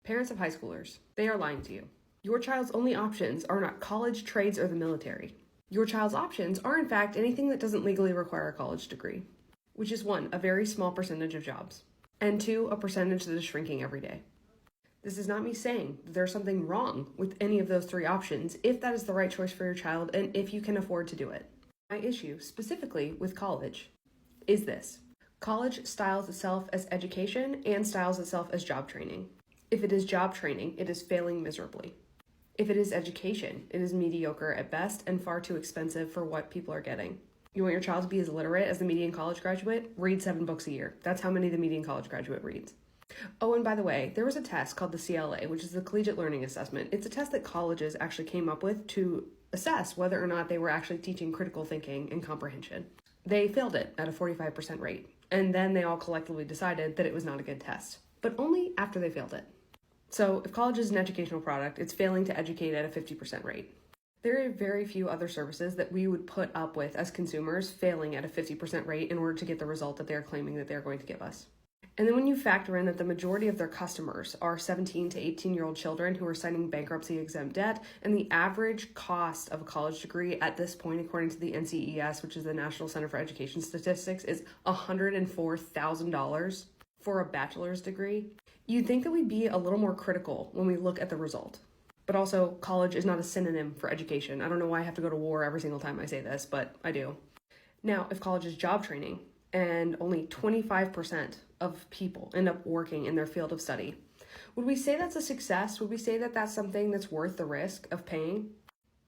Parents of high schoolers, they are lying to you. Your child's only options are not college, trades, or the military. Your child's options are, in fact, anything that doesn't legally require a college degree, which is one, a very small percentage of jobs, and two, a percentage that is shrinking every day. This is not me saying that there's something wrong with any of those three options if that is the right choice for your child and if you can afford to do it. My issue, specifically with college, is this. College styles itself as education and styles itself as job training. If it is job training, it is failing miserably. If it is education, it is mediocre at best and far too expensive for what people are getting. You want your child to be as literate as the median college graduate? Read 7 books a year. That's how many the median college graduate reads. Oh, and by the way, there was a test called the CLA, which is the Collegiate Learning Assessment. It's a test that colleges actually came up with to assess whether or not they were actually teaching critical thinking and comprehension. They failed it at a 45% rate, and then they all collectively decided that it was not a good test, but only after they failed it. So if college is an educational product, it's failing to educate at a 50% rate. There are very few other services that we would put up with as consumers failing at a 50% rate in order to get the result that they're claiming that they're going to give us. And then when you factor in that the majority of their customers are 17 to 18-year-old children who are signing bankruptcy exempt debt, and the average cost of a college degree at this point, according to the NCES, which is the National Center for Education Statistics, is $104,000 for a bachelor's degree, you'd think that we'd be a little more critical when we look at the result. But also, college is not a synonym for education. I don't know why I have to go to war every single time I say this, but I do. Now, if college is job training, and only 25% of people end up working in their field of study, would we say that's a success? Would we say that that's something that's worth the risk of paying?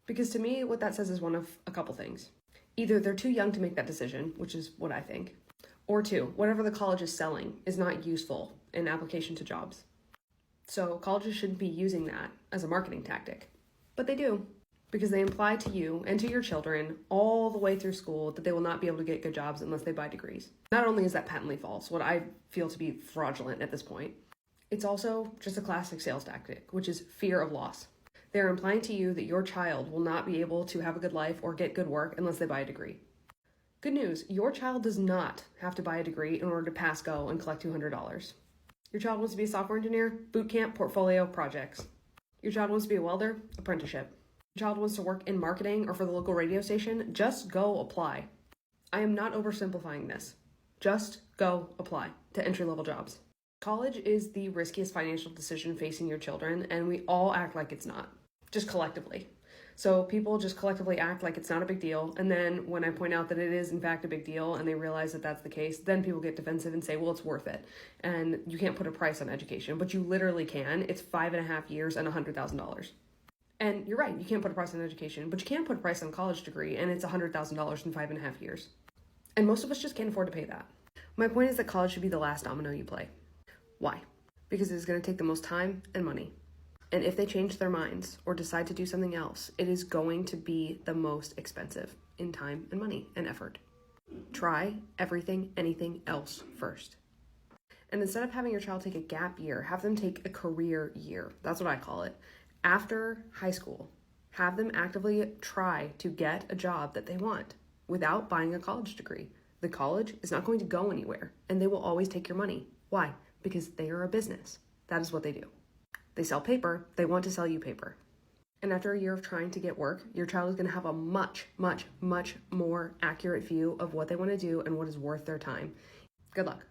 Because to me, what that says is one of a couple things. Either they're too young to make that decision, which is what I think, or two, whatever the college is selling is not useful in application to jobs. So colleges shouldn't be using that as a marketing tactic, but they do. Because they imply to you and to your children all the way through school that they will not be able to get good jobs unless they buy degrees. Not only is that patently false, what I feel to be fraudulent at this point, it's also just a classic sales tactic, which is fear of loss. They're implying to you that your child will not be able to have a good life or get good work unless they buy a degree. Good news, your child does not have to buy a degree in order to pass go and collect $200. Your child wants to be a software engineer, boot camp, portfolio, projects. Your child wants to be a welder, apprenticeship. Child wants to work in marketing or for the local radio station, just go apply. I am not oversimplifying this. Just go apply to entry-level jobs. College is the riskiest financial decision facing your children, and we all act like it's not, just collectively. So people just collectively act like it's not a big deal, and then when I point out that it is in fact a big deal and they realize that that's the case, then people get defensive and say, well, it's worth it. And you can't put a price on education, but you literally can. It's 5.5 years and $100,000. And you're right, you can't put a price on education, but you can put a price on a college degree, and it's $100,000 in 5.5 years. And most of us just can't afford to pay that. My point is that college should be the last domino you play. Why? Because it is going to take the most time and money. And if they change their minds or decide to do something else, it is going to be the most expensive in time and money and effort. Try everything, anything else first. And instead of having your child take a gap year, have them take a career year. That's what I call it. After high school, have them actively try to get a job that they want without buying a college degree. The college is not going to go anywhere, and they will always take your money. Why? Because they are a business. That is what they do. They sell paper. They want to sell you paper. And after a year of trying to get work, your child is going to have a much, much, much more accurate view of what they want to do and what is worth their time. Good luck.